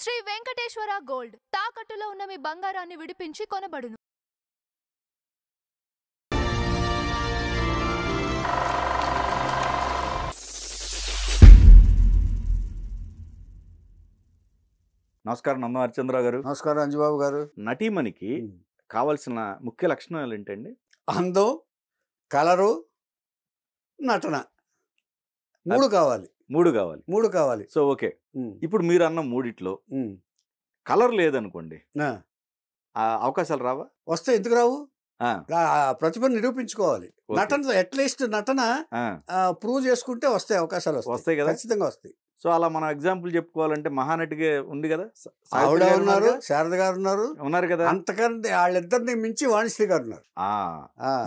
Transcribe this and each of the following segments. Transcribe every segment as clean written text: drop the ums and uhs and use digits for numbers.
Shri Venkateswara gold తాకట్టులో ఉన్న మీ బంగారాన్ని విడిపించి కొనబడును. నమస్కారం నందం హరిచంద్రరావు గారు. నమస్కారం అంజుబాబు గారు. నటీమణికి కావాల్సిన ముఖ్య లక్షణాలు ఏంటండి? అందం, కలరు, నటన మూడు కావాలి. మూడు కావాలి. సో ఓకే, ఇప్పుడు మీరు అన్న మూడిట్లో కలర్ లేదనుకోండి, అవకాశాలు రావా? వస్తే ఎందుకు రావు? ప్రతిభను నిరూపించుకోవాలి. నటన అట్లీస్ట్ నటన ప్రూవ్ చేసుకుంటే వస్తాయి అవకాశాలు. వస్తాయి కదా, ఖచ్చితంగా వస్తాయి. సో అలా మనం ఎగ్జాంపుల్ చెప్పుకోవాలంటే మహానటిగా ఉంది కదా, ఆవిడ ఉన్నారు, శారద గారు ఉన్నారు కదా. అంతకంటే వాళ్ళిద్దరిని మించి వాణిశ్రీ గారు ఉన్నారు.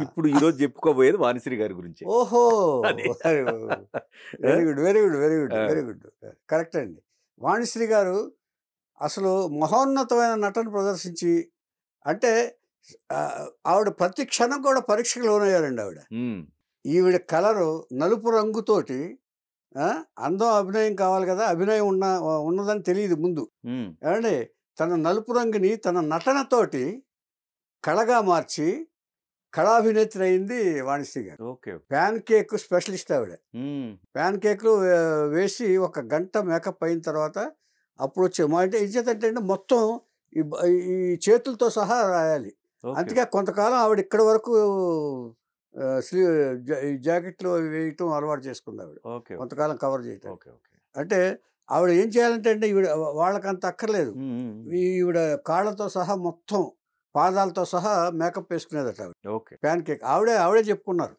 ఇప్పుడు ఈ రోజు చెప్పుకోబోయేది వాణిశ్రీ గారి గురించి. ఓహో, very good very good very good very good, correct అండి. వాణిశ్రీ గారు అసలు మహోన్నతమైన నటన ప్రదర్శించి, అంటే ఆవిడ ప్రతి క్షణం కూడా పరీక్షకు లోనయ్యారండి. ఈవిడ కలరు నలుపు రంగుతోటి, అందం అభినయం కావాలి కదా, అభినయం ఉన్నదని తెలియదు ముందు. ఏమండి, తన నలుపు రంగుని తన నటనతోటి కళగా మార్చి కళాభినేత్రి అయింది వాణిశ్రీ గారు. ప్యాన్ కేక్ స్పెషలిస్ట్ ఆవిడ. ప్యాన్ కేక్లు వేసి 1 గంట మేకప్ అయిన తర్వాత అప్పుడు వచ్చే అంటే ఇచ్చేదంటే మొత్తం ఈ చేతులతో సహా రాయాలి. అందుకే కొంతకాలం ఆవిడ ఇక్కడి వరకు జాకెట్లు వేయటం అలవాటు చేసుకుంది ఆవిడ. కొంతకాలం కవర్ చేయటం. అంటే ఆవిడ ఏం చేయాలంటే అండి, ఈవిడ వాళ్ళకంత అక్కర్లేదు, ఈవిడ కాళ్ళతో సహా మొత్తం పాదాలతో సహా మేకప్ వేసుకునేదట ఆవిడ. ప్యాన్ కేక్ ఆవిడే చెప్పుకున్నారు.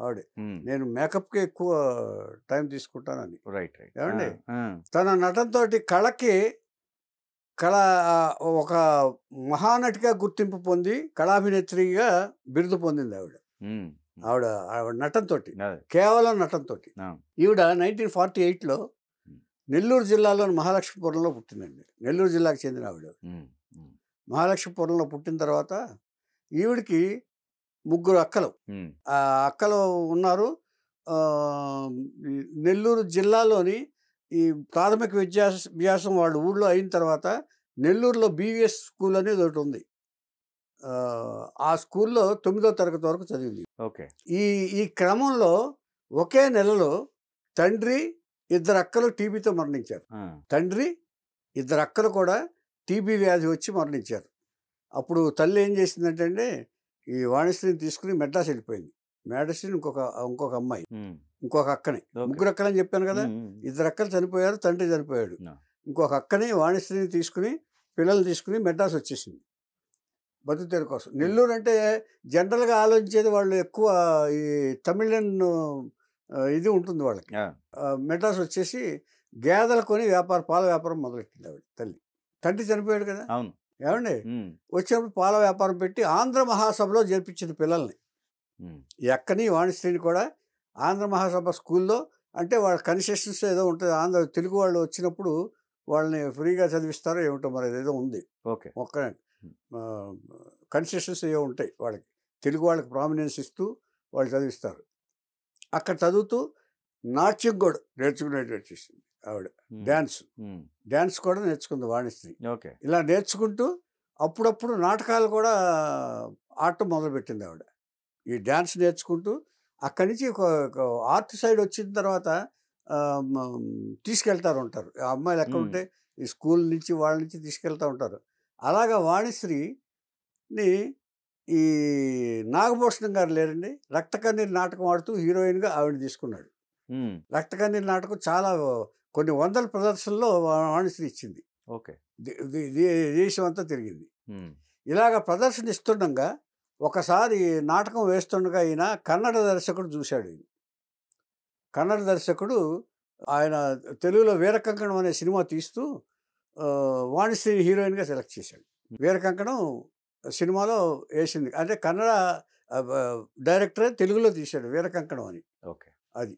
ఆవిడే, నేను మేకప్కి ఎక్కువ టైం తీసుకుంటానని. ఏమండి, తన నటనతోటి కళ ఒక మహానటిగా గుర్తింపు పొంది కళాభినేత్రిగా బిరుదు పొందింది ఆవిడ నటనతోటి, కేవలం నటనతోటి. ఈవిడ 1948లో నెల్లూరు జిల్లాలోని మహాలక్ష్మీపురంలో పుట్టిందండి. నెల్లూరు జిల్లాకు చెందిన ఆవిడ. మహాలక్ష్మీపురంలో పుట్టిన తర్వాత ఈవిడికి 3 అక్కలు. ఆ అక్కలు ఉన్నారు. నెల్లూరు జిల్లాలోని ఈ ప్రాథమిక విద్యాభ్యాసం వాళ్ళు ఊళ్ళో అయిన తర్వాత నెల్లూరులో బీవీఎస్ స్కూల్ అనేది ఒకటి ఉంది. ఆ స్కూల్లో 9వ తరగతి వరకు చదివింది. ఈ క్రమంలో ఒకే నెలలో తండ్రి, 2 అక్కలు టీబీతో మరణించారు. తండ్రి, 2 అక్కలు కూడా టీబీ వ్యాధి వచ్చి మరణించారు. అప్పుడు తల్లి ఏం చేసిందంటే అండి, ఈ వాణిశ్రీని తీసుకుని మెడ్రాస్ వెళ్ళిపోయింది. మెడ్రాస్ ఇంకొక అమ్మాయి, ఇంకొక అక్కని, 3 అక్కలని చెప్పాను కదా. 2 అక్కలు చనిపోయారు, తండ్రి చనిపోయాడు. ఇంకొక అక్కని వాణిశ్రీని తీసుకుని, పిల్లల్ని తీసుకుని మెడ్రాస్ వచ్చేసింది బతుకుతెరు కోసం. నెల్లూరు అంటే జనరల్గా ఆలోచించేది వాళ్ళు ఎక్కువ ఈ తమిళన్ ఇది ఉంటుంది వాళ్ళకి. మెడ్రాస్ వచ్చేసి గేదెలు కొని పాల వ్యాపారం మొదలెట్టింది ఆవిడ తల్లి. తండ్రి చనిపోయాడు కదా. ఏమండి, వచ్చినప్పుడు పాల వ్యాపారం పెట్టి ఆంధ్ర మహాసభలో చేర్పించింది పిల్లల్ని. ఈ అక్కని వాణిశ్రీని కూడా ఆంధ్ర మహాసభ స్కూల్లో, అంటే వాళ్ళ కన్సెషన్స్ ఏదో ఉంటుంది. తెలుగు వాళ్ళు వచ్చినప్పుడు వాళ్ళని ఫ్రీగా చదివిస్తారో ఏమిటో, మరి ఏదో ఉంది. ఒక్క కన్సెషన్స్ ఏవో ఉంటాయి వాళ్ళకి, తెలుగు వాళ్ళకి ప్రామినెన్స్ ఇస్తూ వాళ్ళు చదివిస్తారు. అక్కడ చదువుతూ నాట్యం కూడా నేర్చుకునేది వచ్చేసింది ఆవిడ. డ్యాన్స్ కూడా నేర్చుకుంది వాణిశ్రీ. ఇలా నేర్చుకుంటూ అప్పుడప్పుడు నాటకాలు కూడా ఆడటం మొదలుపెట్టింది ఆవిడ. ఈ డ్యాన్స్ నేర్చుకుంటూ అక్కడి నుంచి ఒక ఆర్ట్ సైడ్ వచ్చిన తర్వాత తీసుకెళ్తారు ఉంటారు. ఆ అమ్మాయిలు ఎక్కడ ఉంటే ఈ స్కూల్ నుంచి వాళ్ళ నుంచి తీసుకెళ్తూ ఉంటారు. అలాగా వాణిశ్రీని ఈ నాగభూషణం గారు లేరండి, రక్తకన్నీరు నాటకం ఆడుతూ హీరోయిన్గా ఆవిడ తీసుకున్నాడు. రక్తకన్నీరు నాటకం చాలా కొన్ని 100 ప్రదర్శనలో వాణిశ్రీ ఇచ్చింది. దేశం అంతా తిరిగింది. ఇలాగ ప్రదర్శన ఇస్తుండగా ఒకసారి నాటకం వేస్తుండగా ఈయన కన్నడ దర్శకుడు చూశాడు. కన్నడ దర్శకుడు ఆయన తెలుగులో వీరకంకణం అనే సినిమా తీస్తూ వాణిశ్రీ హీరోయిన్గా సెలెక్ట్ చేశాడు. వీరకంకణం సినిమాలో వేసింది, అంటే కన్నడ డైరెక్టరే తెలుగులో తీశాడు వీరకంకణం అని. అది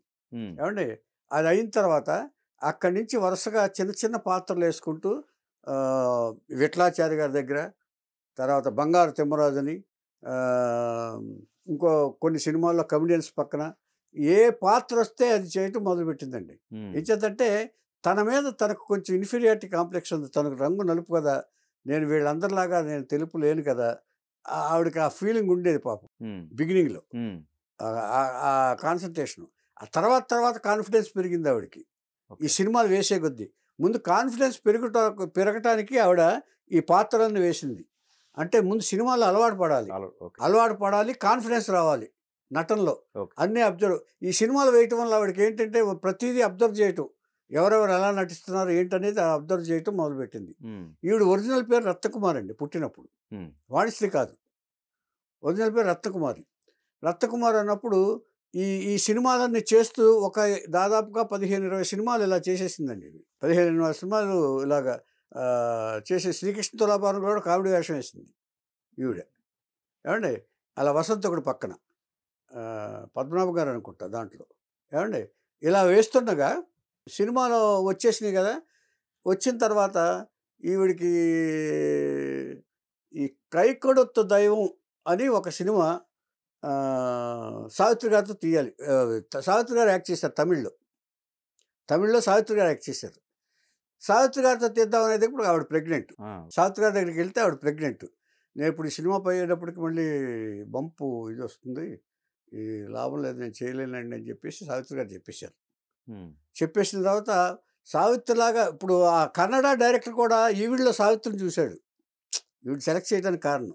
ఏమండి, అది అయిన తర్వాత అక్కడి నుంచి వరుసగా చిన్న చిన్న పాత్రలు వేసుకుంటూ విఠలాచారి గారి దగ్గర, తర్వాత బంగారు తిమ్మరాజుని, ఇంకో కొన్ని సినిమాల్లో కమెడియన్స్ పక్కన ఏ పాత్ర వస్తే అది చేయటం మొదలుపెట్టిందండి. ఏంటంటే తన మీద తనకు కొంచెం ఇన్ఫీరియారిటీ కాంప్లెక్స్ ఉంది. తనకు రంగు నలుపు కదా, నేను వీళ్ళందరిలాగా నేను తెలుపు లేను కదా, ఆవిడకి ఆ ఫీలింగ్ ఉండేది పాపం బిగినింగ్‌లో. ఆ కాన్సంట్రేషను. ఆ తర్వాత కాన్ఫిడెన్స్ పెరిగింది ఆవిడకి. ఈ సినిమాలు వేసే కొద్దీ. ముందు కాన్ఫిడెన్స్ పెరగటానికి ఆవిడ ఈ పాత్రలను వేసింది. అంటే ముందు సినిమాలో అలవాటు పడాలి, కాన్ఫిడెన్స్ రావాలి నటనలో. అన్నీ అబ్జర్వ్ ఈ సినిమాలు వేయటం వల్ల ఆవిడకి ఏంటంటే ప్రతిదీ అబ్జర్వ్ చేయటం, ఎవరెవరు ఎలా నటిస్తున్నారు ఏంటనేది అబ్జర్వ్ చేయటం మొదలుపెట్టింది. ఈవిడ ఒరిజినల్ పేరు రత్నకుమార్ అండి పుట్టినప్పుడు, వాణిశ్రీ కాదు. ఒరిజినల్ పేరు రత్నకుమారి. రత్నకుమార్ అన్నప్పుడు ఈ సినిమాలన్నీ చేస్తూ దాదాపుగా 15-20 సినిమాలు ఇలా చేసేసిందండి. 15-20 సినిమాలు ఇలాగా చేసి శ్రీకృష్ణ తులాభారం కూడా కామెడీ వేషం వేసింది ఈవిడ. ఏమండి అలా వసంత్ ఒకడు పక్కన పద్మనాభ గారు అనుకుంటా దాంట్లో. ఏమండి ఇలా వేస్తుండగా సినిమాలో వచ్చేసినాయి కదా. వచ్చిన తర్వాత ఈవిడికి ఈ కైకొడొత్తు దైవం అని ఒక సినిమా సావిత్రి గారితో తీయాలి. సావిత్రి గారు యాక్ట్ చేశారు తమిళ్లో సావిత్రి గారు యాక్ట్ చేశారు. సావిత్రి గారితో తీద్దాం అనేది ఇప్పుడు ఆవిడ ప్రెగ్నెంట్. సావిత్రి గారి దగ్గరికి వెళ్తే ఆవిడ ప్రెగ్నెంట్. నేను ఇప్పుడు ఈ సినిమా పోయేటప్పటికి మళ్ళీ బంపు ఇది వస్తుంది, ఈ లాభం లేదు, నేను చేయలేనండి అని చెప్పేసి సావిత్రి గారు చెప్పేశారు. చెప్పేసిన తర్వాత సావిత్రిలాగా ఇప్పుడు ఆ కన్నడ డైరెక్టర్ కూడా ఈవిడలో సావిత్రిని చూశాడు. ఈవిడ సెలెక్ట్ చేయడానికి కారణం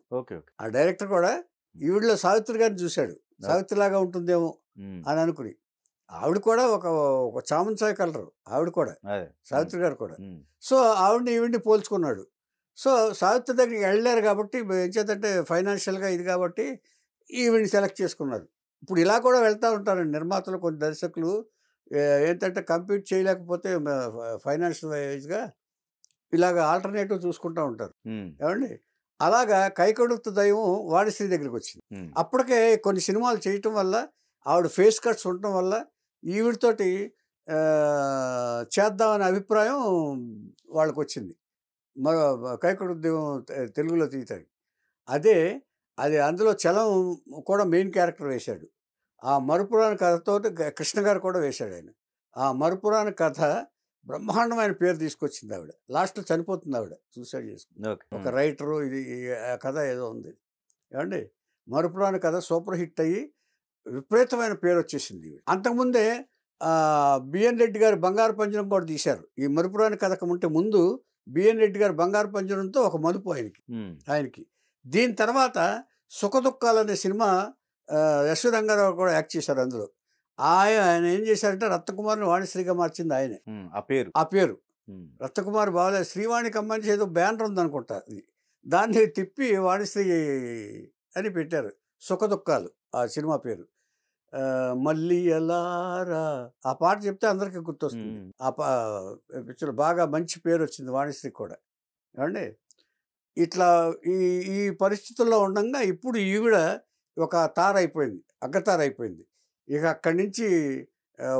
ఆ డైరెక్టర్ కూడా ఈవిడలో సావిత్రి గారిని చూశాడు. సావిత్రిలాగా ఉంటుందేమో అని అనుకుని ఆవిడ కూడా ఒక చామంచాయ కలరు ఆవిడ కూడా, సావిత్రి గారు కూడా. సో ఈవిడిని పోల్చుకున్నాడు. సో సావిత్రి దగ్గరికి వెళ్ళారు కాబట్టి ఏం చేద్దంటే ఫైనాన్షియల్గా ఇది కాబట్టి ఈవిడిని సెలెక్ట్ చేసుకున్నారు. ఇప్పుడు ఇలా కూడా వెళ్తూ ఉంటారండి నిర్మాతలు, కొన్ని దర్శకులు ఏంటంటే కంప్లీట్ చేయలేకపోతే ఫైనాన్షియల్ వైజ్గా ఇలాగ ఆల్టర్నేటివ్ చూసుకుంటూ ఉంటారు. ఏమండి అలాగా కైకొడుతు దైవం వాణిశ్రీ దగ్గరికి వచ్చింది. అప్పటికే కొన్ని సినిమాలు చేయటం వల్ల ఆవిడ ఫేస్ కట్స్ ఉండటం వల్ల ఈవిడితోటి చేద్దామనే అభిప్రాయం వాళ్ళకు వచ్చింది. కైకొడుతు దైవం తెలుగులో తీయటానికి అది అందులో చలం కూడా మెయిన్ క్యారెక్టర్ వేశాడు. ఆ మరుపురాని కథతో కృష్ణ గారు కూడా వేశాడు ఆయన. ఆ మరుపురాని కథ బ్రహ్మాండమైన పేరు తీసుకొచ్చింది ఆవిడ. లాస్ట్లో చనిపోతుంది ఆవిడ, సూసైడ్ చేసుకుంది. ఒక రైటరు ఇది కథ ఏదో ఉంది. ఏమండి మరుపురాని కథ సూపర్ హిట్ అయ్యి విపరీతమైన పేరు వచ్చేసింది. అంతకుముందే బిఎన్ రెడ్డి గారు బంగారు పంజరం కూడా తీశారు. ఈ మరుపురాని కథకు ఉంటే ముందు బిఎన్ రెడ్డి గారు బంగారు పంజరంతో ఒక మలుపు ఆయనకి. దీని తర్వాత సుఖదుఖాలు అనే సినిమా యశ్వ రంగారావు కూడా యాక్ట్ చేశారు అందులో. ఆయన ఏం చేశారంటే రత్నకుమార్ని వాణిశ్రీగా మార్చింది ఆయనే. ఆ పేరు రత్నకుమార్ బాగాలేదు, శ్రీవాణికి అమ్మాయి ఏదో బ్యానర్ ఉందనుకుంటా, దాన్ని తిప్పి వాణిశ్రీ అని పెట్టారు. సుఖదుఖాలు ఆ సినిమా పేరు. మళ్ళీ ఎలారా ఆ పాట చెప్తే అందరికీ గుర్తొస్తుంది. ఆ పిక్చర్ బాగా మంచి పేరు వచ్చింది వాణిశ్రీకి కూడా. ఏమండి ఇట్లా ఈ పరిస్థితుల్లో ఉండగా ఇప్పుడు ఈవిడ ఒక తారైపోయింది, అగ్గతారైపోయింది. ఇక అక్కడి నుంచి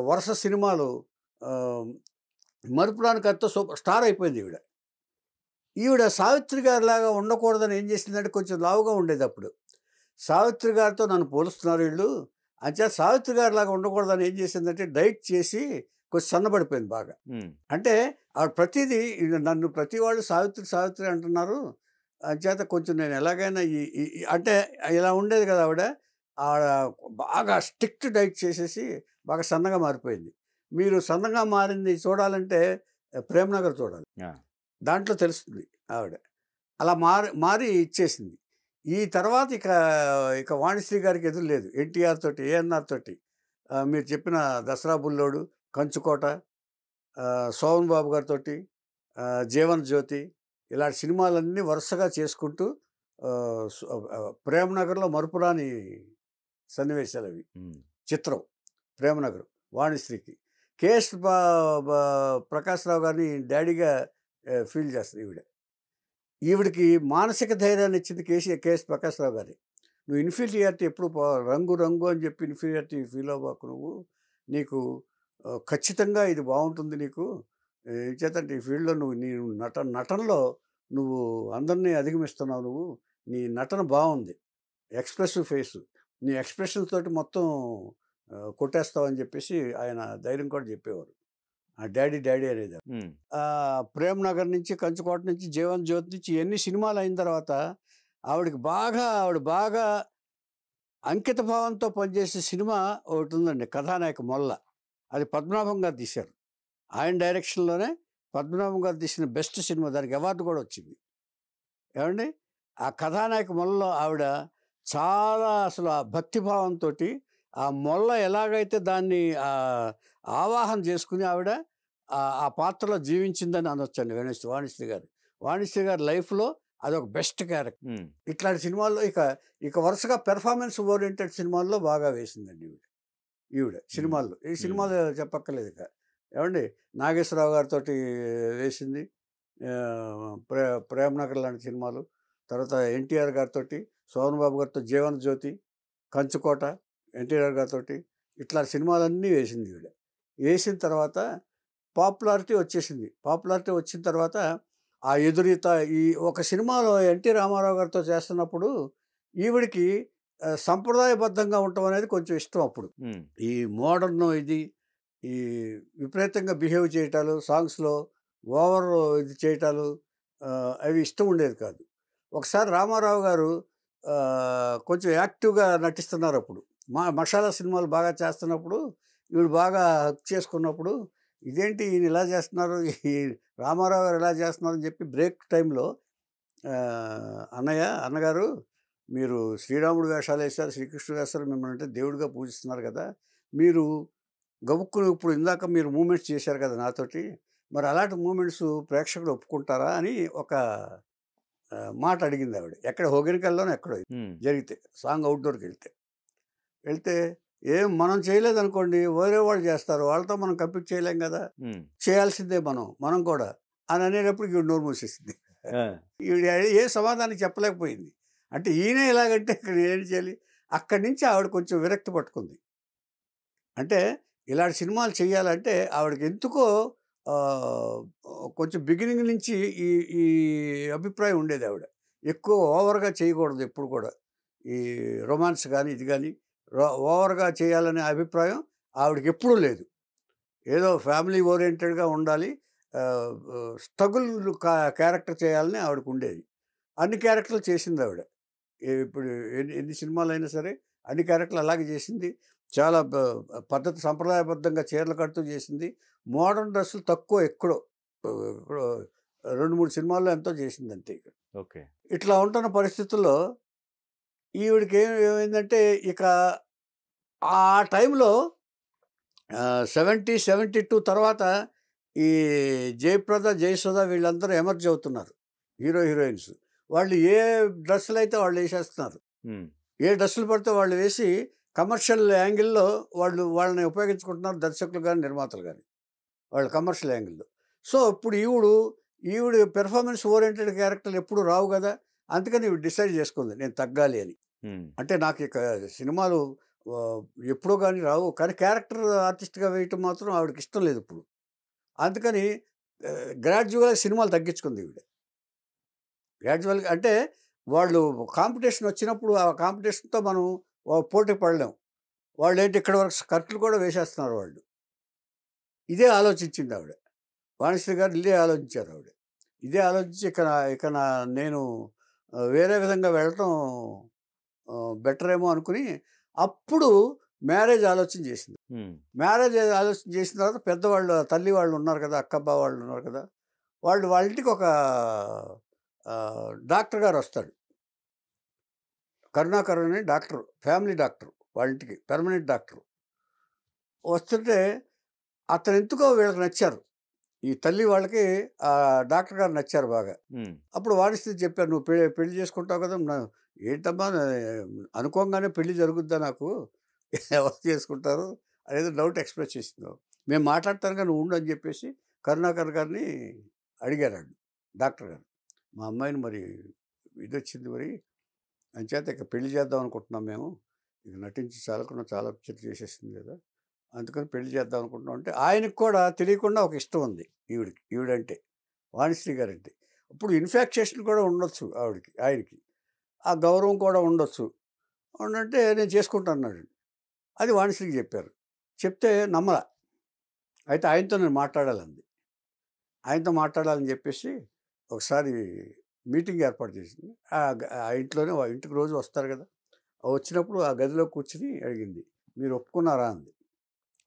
వరుస సినిమాలు మరుపురాని కథతో సూపర్ స్టార్ అయిపోయింది ఈవిడ సావిత్రి గారిలాగా ఉండకూడదని ఏం చేసిందంటే కొంచెం లావుగా ఉండేది అప్పుడు. సావిత్రి గారితో నన్ను పోలుస్తున్నారు వీళ్ళు అంతే, సావిత్రి గారిలాగా ఉండకూడదని ఏం చేసిందంటే డైట్ చేసి కొంచెం సన్నబడిపోయింది బాగా. అంటే ఆవిడ ప్రతిదీ నన్ను ప్రతి వాళ్ళు సావిత్రి అంటున్నారు, అంచేత కొంచెం నేను ఎలాగైనా అంటే ఇలా ఉండేది కదా ఆవిడ బాగా స్ట్రిక్ట్ డైట్ చేసేసి బాగా సన్నగా మారిపోయింది. మీరు సన్నగా మారింది చూడాలంటే ప్రేమనగర్ చూడాలి, దాంట్లో తెలుస్తుంది ఆవిడ. అలా మారి ఇచ్చేసింది. ఈ తర్వాత ఇక వాణిశ్రీ గారికి ఎదురు లేదు. ఎన్టీఆర్ తోటి, ఏఎన్ఆర్ తోటి, మీరు చెప్పిన దసరా బుల్లోడు, కంచుకోట, సోమన్ బాబు గారితో, జీవన్ జ్యోతి, ఇలాంటి సినిమాలన్నీ వరుసగా చేసుకుంటూ ప్రేమనగర్లో మరుపురాని సన్నివేశాలు అవి. చిత్రం ప్రేమనగర్ వాణిశ్రీకి. కేఎస్ ప్రకాశ్రావు గారిని డాడీగా ఫీల్ చేస్తుంది ఈవిడికి మానసిక ధైర్యాన్ని ఇచ్చింది కేఎస్ ప్రకాశ్రావు గారి. నువ్వు ఇన్ఫీరియారిటీ ఎప్పుడు రంగు అని చెప్పి ఇన్ఫీరియారిటీ ఫీల్ అవ్వకు, నీకు ఖచ్చితంగా ఇది బాగుంటుంది, నీకు చేతంటే ఈ ఫీల్డ్లో నీ నటనలో నువ్వు అందరినీ అధిగమిస్తున్నావు, నీ నటన బాగుంది, ఎక్స్ప్రెసివ్ ఫేసు, నీ ఎక్స్ప్రెషన్స్ తోటి మొత్తం కొట్టేస్తావు అని చెప్పేసి ఆయన ధైర్యం కూడా చెప్పేవారు. డాడీ డాడీ అనేది. ఉమ్, ప్రేమ్ నగర్ నుంచి, కంచుకోట నుంచి, జీవన్ జ్యోతి నుంచి ఎన్ని సినిమాలు అయిన తర్వాత ఆవిడ బాగా అంకిత భావంతో పనిచేసే సినిమా ఒకటి ఉందండి, కథానాయక మొల్ల. అది పద్మనాభం గారు తీశారు. ఆయన డైరెక్షన్లోనే పద్మనాభం గారు తీసిన బెస్ట్ సినిమా, దానికి అవార్డు కూడా వచ్చింది. ఏమండి, ఆ కథానాయక మొల్లలో ఆవిడ చాలా అసలు ఆ భక్తిభావంతో ఆ మొల్ల ఎలాగైతే దాన్ని ఆవాహన చేసుకుని ఆవిడ ఆ పాత్రలో జీవించిందని అనొచ్చండి. వాణిశ్రీ గారి లైఫ్లో అదొక బెస్ట్ క్యారెక్టర్. ఉమ్, ఇట్లాంటి సినిమాల్లో ఇక వరుసగా పెర్ఫార్మెన్స్ ఓరియంటెడ్ సినిమాల్లో బాగా వేసిందండి ఈవిడ సినిమాల్లో. ఈ సినిమాలు చెప్పక్కర్లేదు ఇక. ఏమండి, నాగేశ్వరరావు గారితో వేసింది, ప్రేమ్ నగర్ లాంటి సినిమాలు. తర్వాత ఎన్టీఆర్ గారితో, సోమన్ బాబు గారితో జీవన్ జ్యోతి, కంచుకోట, ఎన్టీఆర్ గారితో ఇట్లా సినిమాలన్నీ వేసింది ఈవిడ. వేసిన తర్వాత పాపులారిటీ వచ్చేసింది. పాపులారిటీ వచ్చిన తర్వాత ఆ ఎదురీత ఈ ఒక సినిమాలో ఎన్టీ రామారావు గారితో చేస్తున్నప్పుడు ఈవిడికి సంప్రదాయబద్ధంగా ఉండటం అనేది కొంచెం ఇష్టం. అప్పుడు ఈ మోడర్న్ ఈ విపరీతంగా బిహేవ్ చేయటాలు, సాంగ్స్లో ఓవర్ ఇది చేయటాలు అవి ఇష్టం ఉండేది కాదు. ఒకసారి రామారావు గారు కొంచెం యాక్టివ్గా నటిస్తున్నారు. అప్పుడు మసాలా సినిమాలు బాగా చేస్తున్నప్పుడు ఈవిడ బాగా హక్ చేసుకున్నప్పుడు, ఇదేంటి ఈయన ఇలా చేస్తున్నారు, ఈ రామారావు గారు ఇలా చేస్తున్నారు అని చెప్పి బ్రేక్ టైంలో అన్నగారు మీరు శ్రీరాముడు వేషాలు వేశారు, శ్రీకృష్ణుడు వేస్తారు, మిమ్మల్ని అంటే దేవుడిగా పూజిస్తున్నారు కదా, మీరు గబుక్కుని ఇప్పుడు ఇందాక మీరు మూమెంట్స్ చేశారు కదా నాతోటి, మరి అలాంటి మూమెంట్స్ ప్రేక్షకులు ఒప్పుకుంటారా అని ఒక మాట అడిగింది ఆవిడ. ఎక్కడ హోగెనికల్లోనే ఎక్కడో జరిగితే, సాంగ్ అవుట్డోర్కి వెళ్తే ఏం మనం చేయలేదనుకోండి, వేరే వాళ్ళు చేస్తారు, వాళ్ళతో మనం కంపీట్ చేయలేం కదా, చేయాల్సిందే మనం కూడా అని అనేటప్పుడు ఈవిడ నోరు మూసేసింది. ఈవిడ ఏ సమాధానం చెప్పలేకపోయింది. అంటే ఈయన ఎలాగంటే ఇక్కడ ఏం చేయాలి, అక్కడి నుంచి ఆవిడ కొంచెం విరక్తి పట్టుకుంది. అంటే ఇలాంటి సినిమాలు చేయాలంటే ఆవిడకి ఎందుకో కొంచెం బిగినింగ్ నుంచి ఈ అభిప్రాయం ఉండేది. ఆవిడ ఎక్కువ ఓవర్గా చేయకూడదు, ఎప్పుడు కూడా ఈ రొమాన్స్ కానీ ఇది కానీ ఓవర్గా చేయాలనే అభిప్రాయం ఆవిడకి ఎప్పుడూ లేదు. ఏదో ఫ్యామిలీ ఓరియంటెడ్గా ఉండాలి, స్ట్రగుల్ క్యారెక్టర్ చేయాలని ఆవిడకు ఉండేది. అన్ని క్యారెక్టర్లు చేసింది ఆవిడ. ఇప్పుడు ఎన్ని సినిమాలు అయినా సరే అన్ని క్యారెక్టర్లు అలాగే చేసింది. చాలా పద్ధతి సంప్రదాయబద్ధంగా చీరలు కడుతూ చేసింది. మోడర్న్ డ్రెస్సులు తక్కువ, ఎక్కడో 2-3 సినిమాల్లో ఎంతో చేసింది అంతే. ఓకే. ఇట్లా ఉంటున్న పరిస్థితుల్లో ఈవిడికి ఏమైందంటే ఇక ఆ టైంలో 72 తర్వాత ఈ జయప్రద, జయసుధ వీళ్ళందరూ ఎమర్జ్ అవుతున్నారు, హీరోయిన్స్. వాళ్ళు ఏ డ్రెస్సులు అయితే వాళ్ళు వేసేస్తున్నారు, ఏ డ్రెస్సులు పడితే వాళ్ళు వేసి కమర్షియల్ యాంగిల్లో వాళ్ళని ఉపయోగించుకుంటున్నారు, దర్శకులు కానీ నిర్మాతలు కానీ, వాళ్ళు కమర్షియల్ యాంగిల్లో. సో ఇప్పుడు ఈవిడ పెర్ఫార్మెన్స్ ఓరియంటెడ్ క్యారెక్టర్లు ఎప్పుడు రావు కదా, అందుకని ఈవిడ డిసైడ్ చేసుకుంది నేను తగ్గాలి అని. అంటే నాకు ఇక సినిమాలు ఎప్పుడో కానీ రావు, కానీ క్యారెక్టర్ ఆర్టిస్ట్గా వేయటం మాత్రం ఆవిడకి ఇష్టం లేదు ఇప్పుడు. అందుకని గ్రాడ్యువల్గా సినిమాలు తగ్గించుకుంది ఈవిడ. గ్రాడ్యువల్గా అంటే వాళ్ళు కాంపిటీషన్ వచ్చినప్పుడు ఆ కాంపిటీషన్తో మనం పోటీ పడలేం. వాళ్ళు ఏంటి ఇక్కడ వరకు స్కర్ట్లు కూడా వేసేస్తున్నారు వాళ్ళు. ఇదే ఆలోచించింది ఆవిడ. వాణిశ్రీ గారు ఇదే ఆలోచించారు ఆవిడ. ఇదే ఆలోచించి ఇక నేను వేరే విధంగా వెళ్ళటం బెటర్ ఏమో అనుకుని అప్పుడు మ్యారేజ్ ఆలోచన చేసింది. మ్యారేజ్ ఆలోచన చేసిన తర్వాత పెద్దవాళ్ళు, తల్లి వాళ్ళు ఉన్నారు కదా, అక్కబ్బా వాళ్ళు ఉన్నారు కదా, వాళ్ళ ఇంటికి ఒక డాక్టర్ గారు వస్తాడు, కరుణాకర్ అని డాక్టర్, ఫ్యామిలీ డాక్టర్, వాళ్ళ ఇంటికి పర్మనెంట్ డాక్టర్ వస్తుంటే అతను ఎందుకో వీళ్ళకి నచ్చారు, ఈ తల్లి వాళ్ళకి ఆ డాక్టర్ గారు నచ్చారు బాగా. అప్పుడు వాణిశ్రీ చెప్పారు, నువ్వు పెళ్లి చేసుకుంటావు కదా, ఏంటమ్మా అనుకోగానే పెళ్లి జరుగుద్దా, నాకు ఎవరు చేసుకుంటారు అనేది డౌట్ ఎక్స్ప్రెస్ చేసింది. మేము మాట్లాడతాను కానీ నువ్వు ఉండు అని చెప్పేసి కరుణాకర్ గారిని అడిగారు డాక్టర్ గారు. మా అమ్మాయిని మరి ఇది వచ్చింది, మరి అంచేత ఇక పెళ్లి చేద్దాం అనుకుంటున్నాం మేము, ఇక నటించి చాలా పిక్చర్ చేసేసింది కదా, అందుకని పెళ్లి చేద్దాం అనుకుంటున్నాం అంటే ఆయనకు కూడా తెలియకుండా ఒక ఇష్టం ఉంది ఈవిడంటే, వాణిశ్రీ గారంటే. ఇప్పుడు ఇన్ఫాక్చుయేషన్ కూడా ఉండొచ్చు ఆయనకి, ఆ గౌరవం కూడా ఉండొచ్చు. అంటే నేను చేసుకుంటాను అన్నాడు. అది వాణిశ్రీకి చెప్పారు. చెప్తే నమ్మలా. అయితే ఆయనతో నేను మాట్లాడాలంది. ఆయనతో మాట్లాడాలని చెప్పేసి ఒకసారి మీటింగ్ ఏర్పాటు చేసింది. ఆ ఇంట్లోనే ఇంటికి రోజు వస్తారు కదా, వచ్చినప్పుడు ఆ గదిలో కూర్చుని అడిగింది, మీరు ఒప్పుకున్నారా అంది.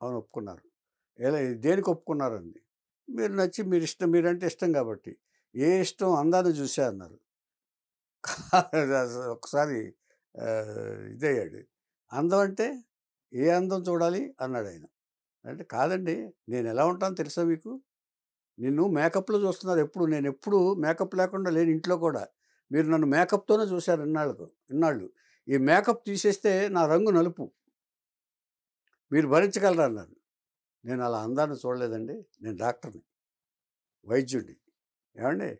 అవును ఒప్పుకున్నారు. ఎలా దేనికి ఒప్పుకున్నారండి? మీరు నచ్చి మీరు ఇష్టం, మీరంటే ఇష్టం కాబట్టి. ఏ ఇష్టం? అందాన్ని చూసా అన్నారు. ఒకసారి ఇదయ్యాడు. అందం అంటే ఏ అందం చూడాలి అన్నాడు ఆయన. అంటే కాదండి, నేను ఎలా ఉంటానో తెలుసా మీకు? నిన్ను మేకప్‌లో చూస్తున్నారు ఎప్పుడు. నేను ఎప్పుడు మేకప్ లేకుండా లేను ఇంట్లో కూడా. మీరు నన్ను మేకప్‌తోనే చూశారు ఇన్నాళ్ళు. ఈ మేకప్ తీసేస్తే నా రంగు నలుపు. మీరు భరించగలరా అన్నారు. నేను అలా అందాన్ని చూడలేదండి. నేను డాక్టర్‌ని, వైద్యుడిని. ఏవండీ,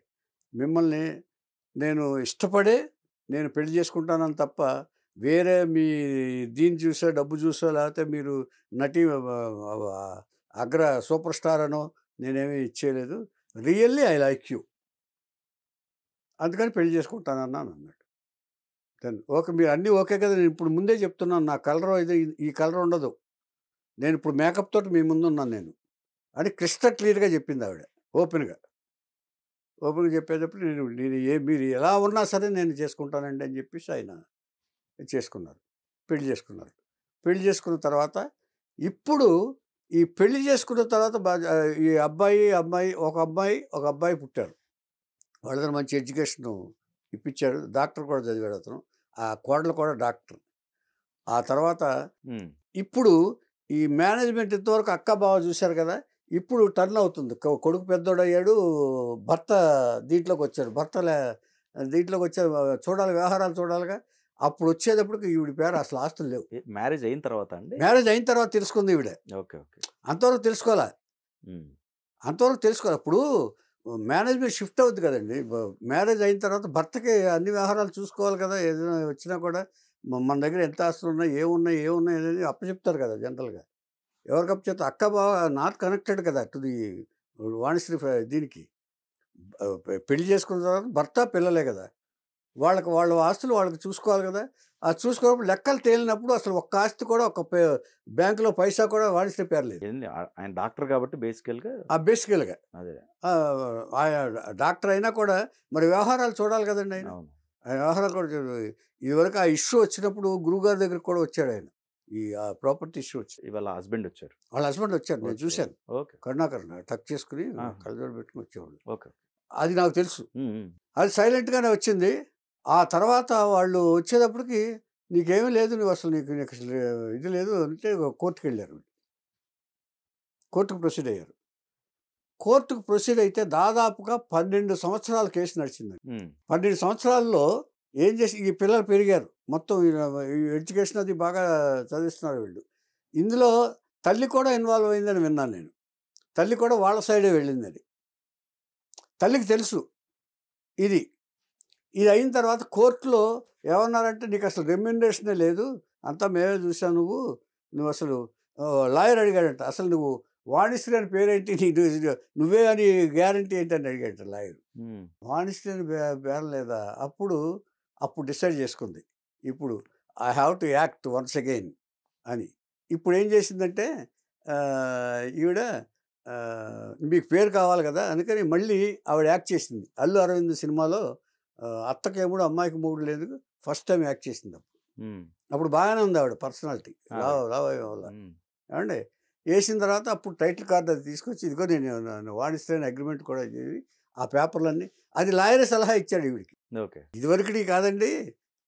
మిమ్మల్ని నేను ఇష్టపడే నేను పెళ్లి చేసుకుంటానని తప్ప వేరే మీ దీన్ని చూసో, డబ్బు చూసో, లేకపోతే మీరు నటి అగ్ర సూపర్ స్టార్ అనో నేనేమీ ఇచ్చేయలేదు. Really I like you. అందుకని పెళ్లి చేసుకుంటానన్నాను అన్నాడు. ఓకే, మీరు అన్నీ ఓకే కదా, నేను ఇప్పుడు ముందే చెప్తున్నాను నా కలర్ ఇది, ఈ కలర్ ఉండదు. నేను ఇప్పుడు మేకప్ తోటి మీ ముందున్నాను నేను అని క్రిస్టల్ క్లియర్‌గా చెప్పింది ఆవిడ. ఓపెన్‌గా. ఓపెన్‌గా చెప్పేటప్పుడు నేను నేను మీరు ఎలా ఉన్నా సరే నేను చేసుకుంటానండి అని చెప్పేసి ఆయన చేసుకున్నారు. పెళ్లి చేసుకున్నారు. పెళ్లి చేసుకున్న తర్వాత ఇప్పుడు ఈ పెళ్లి చేసుకున్న తర్వాత ఈ అమ్మాయి ఒక అబ్బాయి పుట్టారు. వాళ్ళందరూ మంచి ఎడ్యుకేషను ఇప్పించాడు. డాక్టర్ కూడా చదివాడు అతను. ఆ కోడలు కూడా డాక్టర్. ఆ తర్వాత ఇప్పుడు ఈ మేనేజ్మెంట్ ఇంతవరకు అక్క బావ చూశారు కదా, ఇప్పుడు టర్న్ అవుతుంది. కొడుకు పెద్దోడయ్యాడు, భర్త దీంట్లోకి వచ్చాడు. దీంట్లోకి వచ్చాడు, చూడాలి, వ్యవహారాలు చూడాలిగా. అప్పుడు వచ్చేటప్పటికి ఈవిడ పేరు అసలు ఆస్తులు లేవు. మ్యారేజ్ అయిన తర్వాత అండి? మ్యారేజ్ అయిన తర్వాత తెలుసుకుంది ఈవిడ. ఓకే. అంతవరకు తెలుసుకోవాలి. ఇప్పుడు మేనేజ్మెంట్ షిఫ్ట్ అవుద్ది కదండి. మ్యారేజ్ అయిన తర్వాత భర్తకి అన్ని వ్యవహారాలు చూసుకోవాలి కదా. ఏదైనా వచ్చినా కూడా మన దగ్గర ఎంత ఆస్తులు ఉన్నాయి, ఏమున్నాయి అనేది అప్పచెప్తారు కదా జనరల్గా. ఎవరికి అప్పచెప్తారు? అక్క బావ నాట్ కనెక్టెడ్ కదా టు ది వాణిశ్రీ దీనికి. పెళ్లి చేసుకున్న తర్వాత భర్త పిల్లలే కదా, వాళ్ళ ఆస్తులు వాళ్ళకి చూసుకోవాలి కదా. ఆ చూసుకున్నప్పుడు లెక్కలు తేలినప్పుడు అసలు ఒక్క ఆస్తి కూడా, ఒక బ్యాంకులో పైసా కూడా వాణిశ్రీ పేరు లేదు. ఆయన డాక్టర్ కాబట్టి బేసికల్గా అదే డాక్టర్ అయినా కూడా మరి వ్యవహారాలు చూడాలి కదండి ఆయన. వ్యవహారాలు కూడా ఇదివరకు ఆ ఇష్యూ వచ్చినప్పుడు గురువుగారి దగ్గరికి కూడా వచ్చాడు ఆయన. ఈ ప్రాపర్టీ ఇష్యూ వచ్చి వాళ్ళ హస్బెండ్ వచ్చారు. నేను చూశాను. కరుణాకరణ టక్ చేసుకుని కళ్ళజోడు పెట్టుకుని వచ్చేవాళ్ళు. అది నాకు తెలుసు. అది సైలెంట్గానే వచ్చింది. ఆ తర్వాత వాళ్ళు వచ్చేటప్పటికి నీకేమీ లేదు, నీకు అసలు ఇది లేదు అంటే కోర్టుకు వెళ్ళారు. కోర్టుకు ప్రొసీడ్ అయ్యారు. కోర్టుకు ప్రొసీడ్ అయితే దాదాపుగా 12 సంవత్సరాల కేసు నడిచిందండి. 12 సంవత్సరాల్లో ఏం చేసి ఈ పిల్లలు పెరిగారు. మొత్తం ఎడ్యుకేషన్ అది బాగా చదివిస్తున్నారు వీళ్ళు. ఇందులో తల్లి కూడా ఇన్వాల్వ్ అయిందని విన్నాను నేను. తల్లి కూడా వాళ్ళ సైడే వెళ్ళిందని. తల్లికి తెలుసు ఇది అయిన తర్వాత కోర్టులో ఏమన్నారంటే, నీకు అసలు రెమ్యునరేషనే లేదు, అంతా మేమే చూసావు, నువ్వు అసలు లాయర్ అడిగాడంట, అసలు నువ్వు వాణిశ్రీ అని పేరేంటి, నువ్వే అని గ్యారంటీ ఏంటని అడిగాడంట లాయర్. వాణిశ్రీ అని పేరు లేదా? అప్పుడు డిసైడ్ చేసుకుంది, ఇప్పుడు I have to act once again అని. ఇప్పుడు ఏం చేసిందంటే, ఈవిడ మీకు పేరు కావాలి కదా అందుకని మళ్ళీ ఆవిడ యాక్ట్ చేసింది. అల్లు అరవింద్ సినిమాలో అత్తకేమో అమ్మాయికి మూడు లేదు, ఫస్ట్ టైం యాక్ట్ చేసింది. అప్పుడు బాగానే ఉంది ఆవిడ పర్సనాలిటీ, వల్ల ఏమండి. వేసిన తర్వాత అప్పుడు టైటిల్ కార్డు అది తీసుకొచ్చి, ఇదిగో నేను వాణిశ్రీ అగ్రిమెంట్ కూడా చేసి ఆ పేపర్లన్నీ, అది లాయర్ సలహా ఇచ్చాడు ఈవిడికి. ఇదివరకుడి కాదండి,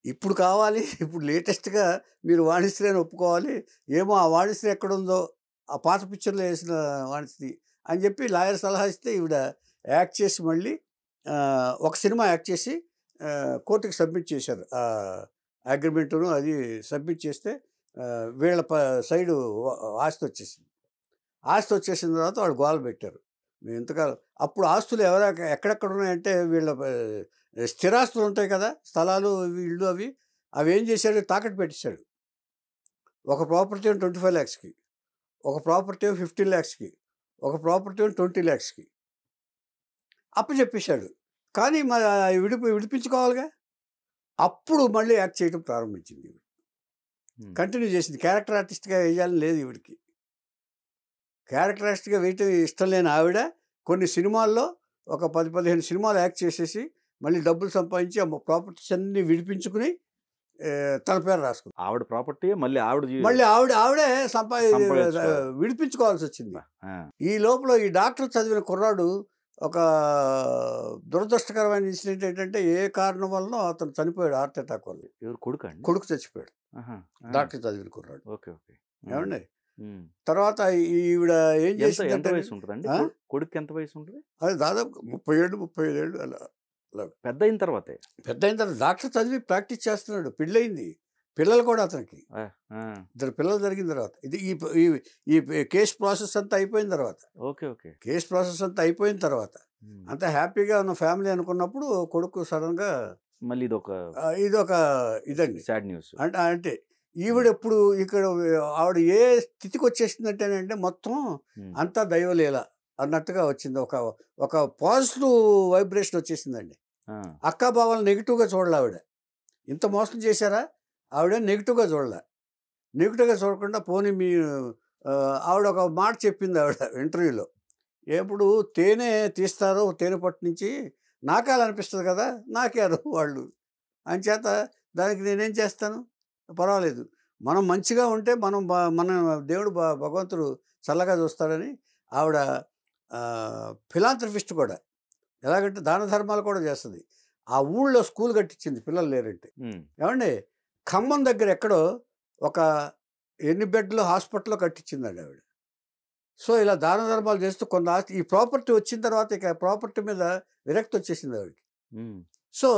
ఇప్పుడు కావాలి, ఇప్పుడు లేటెస్ట్గా మీరు వాణిశ్రీ అని ఒప్పుకోవాలి, ఏమో ఆ వాణిశ్రీ ఎక్కడుందో, ఆ పాత పిక్చర్లో వేసిన వాణిశ్రీ అని చెప్పి లాయర్ సలహా ఇస్తే ఈవిడ యాక్ట్ చేసి మళ్ళీ ఒక సినిమా యాక్ట్ చేసి కోర్టుకి సబ్మిట్ చేశారు. అగ్రిమెంటును అది సబ్మిట్ చేస్తే వీళ్ళ సైడు ఆస్తి వచ్చేసింది. ఆస్తి వచ్చేసిన తర్వాత వాళ్ళు గోల పెట్టారు. మేము ఇంతకాలం అప్పుడు ఆస్తులు ఎక్కడెక్కడ ఉన్నాయంటే, వీళ్ళ స్థిరాస్తులు ఉంటాయి కదా, స్థలాలు, ఇళ్ళు, అవి ఏం చేశాడు, తాకట్టు పెట్టేశాడు. ఒక ప్రాపర్టీ 25 lakhsకి, ఒక ప్రాపర్టీ 15 lakhsకి, ఒక ప్రాపర్టీ 20 lakhsకి అప్పచెప్పేశాడు. కానీ మరి విడిపించుకోవాలిగా. అప్పుడు మళ్ళీ యాక్ట్ చేయడం ప్రారంభించింది. కంటిన్యూ చేసింది. క్యారెక్టర్ ఆర్టిస్ట్గా వేయాలని లేదు ఈవిడికి. క్యారెక్టరిస్టిక్గా వేయటం ఇష్టం లేని ఆవిడ కొన్ని సినిమాల్లో ఒక 10-15 సినిమాలు యాక్ట్ చేసేసి మళ్ళీ డబ్బులు సంపాదించి ఆ ప్రాపర్టీస్ అన్ని విడిపించుకుని తన పేరు రాసుకుంది. ఆవిడ ప్రాపర్టీ మళ్ళీ మళ్ళీ ఆవిడే సంపాదించుకోవాలి. విడిపించుకోవాల్సి వచ్చింది. ఆ, ఈ లోపల ఈ డాక్టర్ చదివిన కుర్రాడు ఒక దురదృష్టకరమైన ఇన్సిడెంట్ ఏంటంటే ఏ కారణం వలన అతను చనిపోయాడు హార్ట్ అటాక్ వల్ల. ఎవరు కొడుకు అండి? కొడుకు చచ్చిపోయాడు, ఆహా, ఆ, డాక్టర్ చదివిన కుర్రాడు. Okay okay. ఏమండి ఉమ్. తర్వాత ఈవిడ ఏం ఎంత చేసిందంటే వయసు ఉంటుందండి ఆ? కొడుకు? ఎంత వయసు ఉంటుంది? అది దాదాపు 30 ఏళ్ళు అలా. పెద్ద అయిన తర్వాతే? పెద్ద అయిన తర్వాత డాక్టర్ చదివి ప్రాక్టీస్ చేస్తున్నాడు, పెళ్ళయింది, పిల్లలు కూడా అతనికి ఆ, ఆ, 2 పిల్లలు జరిగిన తర్వాత ఇది ఈ ఈ కేస్ ప్రాసెస్ అంతా అయిపోయిన తర్వాత, ఓకే ఓకే. కేస్ ప్రాసెస్ అంతా అయిపోయిన తర్వాత ఉమ్. అంతా హ్యాపీగా ఉన్న ఫ్యామిలీ అనుకున్నప్పుడు కొడుకు సడన్గా మళ్ళీ ఇదొక ఇదండి. Sad news. అంటే ఈవిడ ఎప్పుడు ఇక్కడ ఆవిడ ఏ స్థితికి వచ్చేసిందంటేనంటే మొత్తం అంతా దైవలీల అన్నట్టుగా వచ్చింది. ఒక పాజిటివ్ వైబ్రేషన్ వచ్చేసిందండి. అక్కా బావలు నెగిటివ్గా చూడాలి ఆవిడ. ఇంత మోసం చేశారా ఆవిడ నెగిటివ్గా చూడాలి. నెగిటివ్గా చూడకుండా పోనీ ఆవిడ ఒక మాట చెప్పింది ఆవిడ ఇంటర్వ్యూలో. ఎప్పుడు తేనె తీస్తారో తేనె పట్టు నుంచి నాకాలనిపిస్తుంది కదా, నాకారు వాళ్ళు అంచేత దానికి నేనేం చేస్తాను, పర్వాలేదు, మనం మంచిగా ఉంటే మన దేవుడు భగవంతుడు చల్లగా చూస్తాడని ఆవిడ ఫిలాంథ్రఫిస్ట్ కూడా. ఎలాగంటే దాన ధర్మాలు కూడా చేస్తుంది. ఆ ఊళ్ళో స్కూల్ కట్టించింది పిల్లలు లేరంటే. ఏమండి ఖమ్మం దగ్గర ఎక్కడో ఒక 8 బెడ్ల హాస్పిటల్లో కట్టించిందండి ఆవిడ. సో ఇలా దాన ధర్మాలు చేస్తూ కొంత ఆస్తి, ఈ ప్రాపర్టీ వచ్చిన తర్వాత ఇక ప్రాపర్టీ మీద విరక్తి వచ్చేసింది ఆవిడకి. సో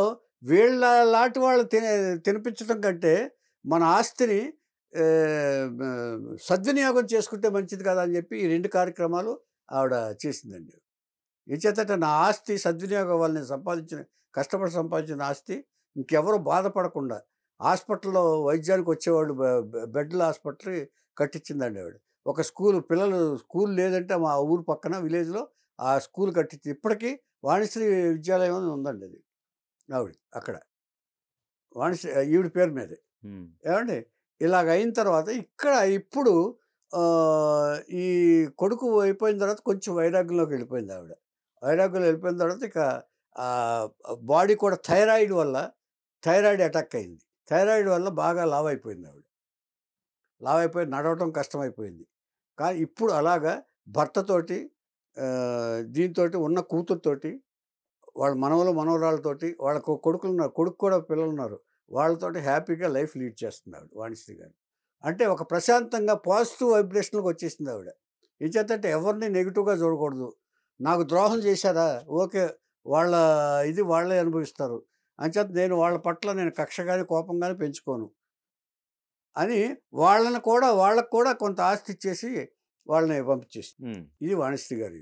వీళ్ళ లాంటి వాళ్ళు తినిపించడం కంటే మన ఆస్తిని సద్వినియోగం చేసుకుంటే మంచిది కదా అని చెప్పి ఈ 2 కార్యక్రమాలు ఆవిడ చేసిందండి. ఏం చేతంటే నా ఆస్తి సద్వినియోగం వల్ల నేను కష్టపడి సంపాదించిన ఆస్తి ఇంకెవరూ బాధపడకుండా హాస్పిటల్లో వైద్యానికి వచ్చేవాళ్ళు బెడ్ల హాస్పిటల్ కట్టించిందండి ఆవిడ. ఒక స్కూల్ లేదంటే మా ఊరు పక్కన విలేజ్లో ఆ స్కూల్ కట్టించి ఇప్పటికీ వాణిశ్రీ విద్యాలయం అని ఉందండి అది ఆవిడ అక్కడ, వాణిశ్రీ ఈవిడ పేరు మీదే. ఏమండి ఇలాగ అయిన తర్వాత ఇప్పుడు ఈ కొడుకు అయిపోయిన తర్వాత కొంచెం వైరాగ్యంలోకి వెళ్ళిపోయింది ఆవిడ. వైరాగ్యంలో వెళ్ళిపోయిన తర్వాత ఇక బాడీ కూడా థైరాయిడ్ అటాక్ అయింది. థైరాయిడ్ వల్ల బాగా లావ్ అయిపోయింది ఆవిడ. లావ్ అయిపోయి నడవటం కష్టమైపోయింది. కానీ ఇప్పుడు అలాగా భర్తతోటి దీంతో ఉన్న కూతురుతోటి వాళ్ళ మనవరాళ్ళతోటి వాళ్ళకు కొడుకు కూడా పిల్లలు ఉన్నారు, వాళ్ళతోటి హ్యాపీగా లైఫ్ లీడ్ చేస్తుంది ఆవిడ వాణిశ్రీ గారు. అంటే ఒక ప్రశాంతంగా పాజిటివ్ వైబ్రేషన్కి వచ్చేసింది ఆవిడ. ఏం చేతంటే ఎవరిని నెగిటివ్గా చూడకూడదు. నాకు ద్రోహం చేశారా, ఓకే, వాళ్ళే అనుభవిస్తారు అంచేత నేను వాళ్ళ పట్ల నేను కక్ష కానీ కోపం కానీ పెంచుకోను అని వాళ్ళకు కూడా కొంత ఆస్తి ఇచ్చేసి వాళ్ళని పంపించేసి ఇది వాణిశ్రీ గారి